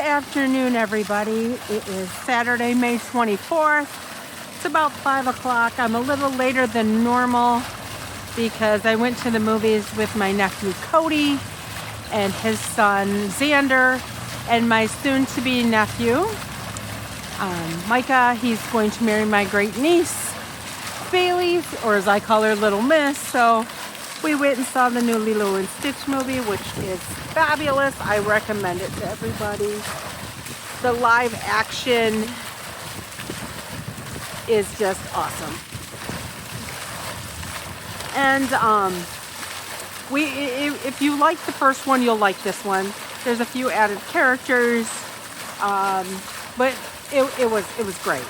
afternoon, everybody. It is Saturday, May 24th. It's about 5 o'clock. I'm a little later than normal because I went to the movies with my nephew Cody and his son Xander and my soon-to-be nephew Micah. He's going to marry my great niece Bailey, or as I call her, Little Miss. So we went and saw the new Lilo and Stitch movie, which is fabulous. I recommend it to everybody. The live action is just awesome. And if you like the first one, you'll like this one. There's a few added characters, but it was great.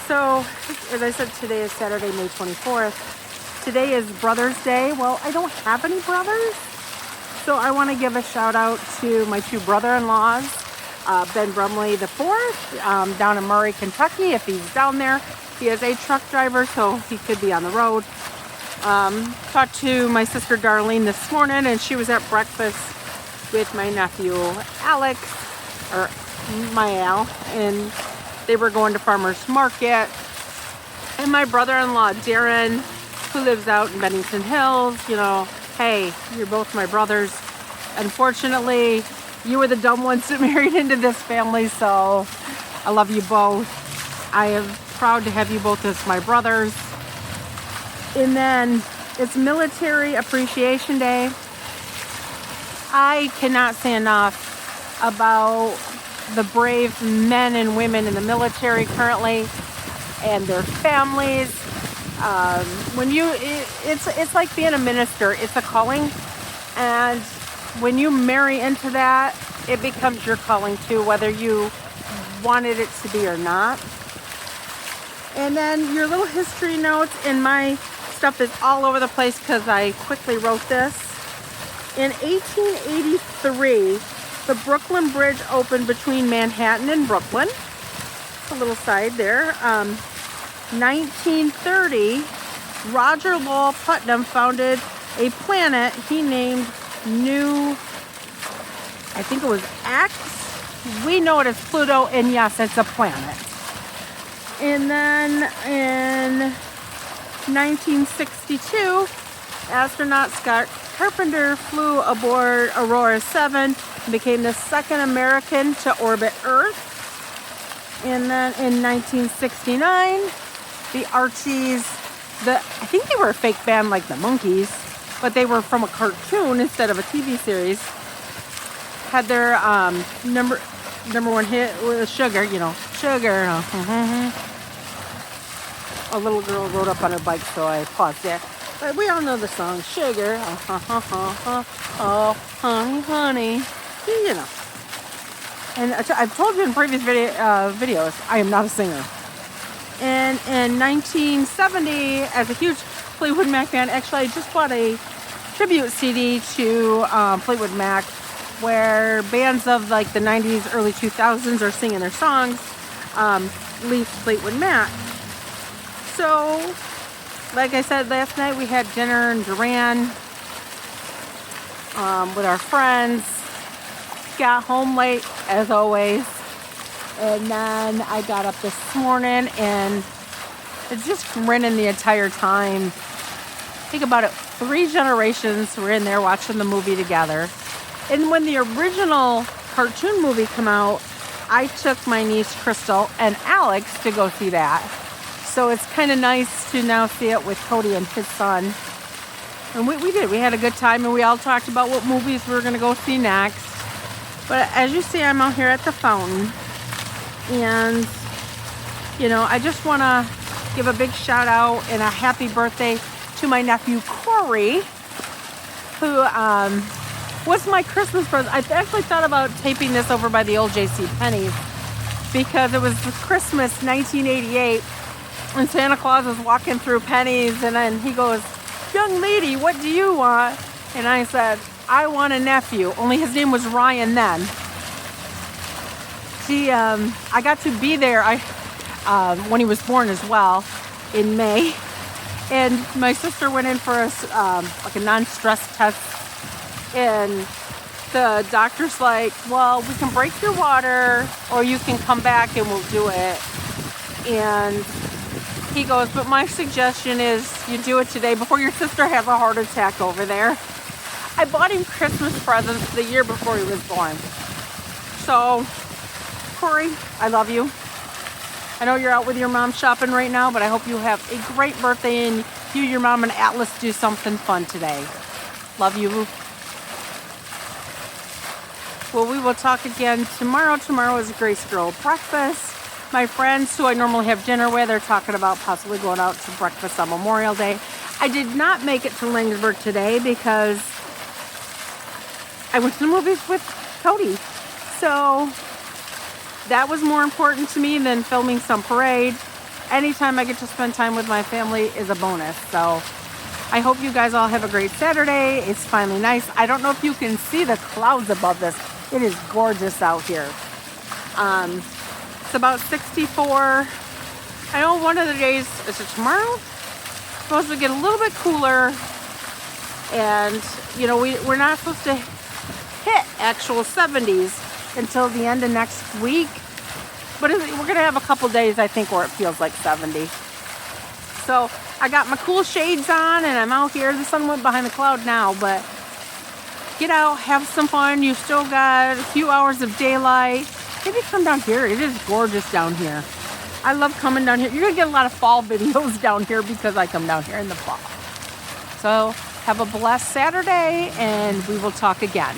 So, as I said, today is Saturday, May 24th. Today is Brothers Day. Well, I don't have any brothers, so I want to give a shout out to my two brother-in-laws, Ben Brumley IV, down in Murray, Kentucky. If he's down there, he is a truck driver, so he could be on the road. Talked to my sister Darlene this morning, and she was at breakfast with my nephew Alex, or my Al, and they were going to farmer's market. And my brother-in-law Darren, who lives out in Bennington Hills, hey, you're both my brothers. Unfortunately, you were the dumb ones that married into this family, so I love you both. I am proud to have you both as my brothers. And then it's Military Appreciation Day. I cannot say enough about the brave men and women in the military currently and their families. It's like being a minister. It's a calling, and when you marry into that, it becomes your calling too, whether you wanted it to be or not. And then your little history notes, and my stuff is all over the place because I quickly wrote this. In 1883, the Brooklyn Bridge opened between Manhattan and Brooklyn. A little side there. 1930, Roger Lowell Putnam founded a planet he named I think it was X. We know it as Pluto, and yes, it's a planet. And then in 1962, astronaut Scott Carpenter flew aboard Aurora 7 and became the second American to orbit Earth. And then in 1969, the Archies, I think they were a fake band like the Monkees, but they were from a cartoon instead of a TV series, had their number one hit with Sugar, Sugar. A little girl rode up on her bike, so I paused there. But we all know the song, Sugar, oh, honey, honey, And I've told you in previous videos, I am not a singer. And in 1970, as a huge Fleetwood Mac fan, actually I just bought a tribute CD to Fleetwood Mac, where bands of like the 90s, early 2000s are singing their songs, leave Fleetwood Mac. So, like I said last night, we had dinner in Duran with our friends. Got home late, as always. And then I got up this morning, and it's just grinning the entire time. Think about it. 3 generations were in there watching the movie together. And when the original cartoon movie came out, I took my niece Crystal and Alex to go see that. So it's kind of nice to now see it with Cody and his son. And we did. We had a good time, and we all talked about what movies we were going to go see next. But as you see, I'm out here at the fountain. And, I just want to give a big shout out and a happy birthday to my nephew Corey, who was my Christmas present. I actually thought about taping this over by the old J.C. Penney's because it was Christmas 1988. And Santa Claus was walking through Penny's, and then he goes, "Young lady, what do you want?" And I said, "I want a nephew." Only his name was Ryan then. I got to be there when he was born as well in May. And my sister went in for a non-stress test, and the doctor's like, well, we can break your water or you can come back and we'll do it. And he goes, but my suggestion is you do it today before your sister has a heart attack over there. I bought him Christmas presents the year before he was born. So, Corey, I love you. I know you're out with your mom shopping right now, but I hope you have a great birthday and you, your mom, and Atlas do something fun today. Love you. Well, we will talk again tomorrow. Tomorrow is Grace Girl breakfast. My friends who I normally have dinner with are talking about possibly going out to breakfast on Memorial Day. I did not make it to Lynchburg today because I went to the movies with Cody. So that was more important to me than filming some parade. Anytime I get to spend time with my family is a bonus. So I hope you guys all have a great Saturday. It's finally nice. I don't know if you can see the clouds above this. It is gorgeous out here. It's about 64. I know one of the days, is it tomorrow? Supposed to get a little bit cooler. And, you know, we're not supposed to hit actual 70s until the end of next week. But we're going to have a couple days, I think, where it feels like 70. So I got my cool shades on and I'm out here. The sun went behind the cloud now, but get out, have some fun. You still got a few hours of daylight. Maybe come down here. It is gorgeous down here. I love coming down here. You're going to get a lot of fall videos down here because I come down here in the fall. So have a blessed Saturday and we will talk again.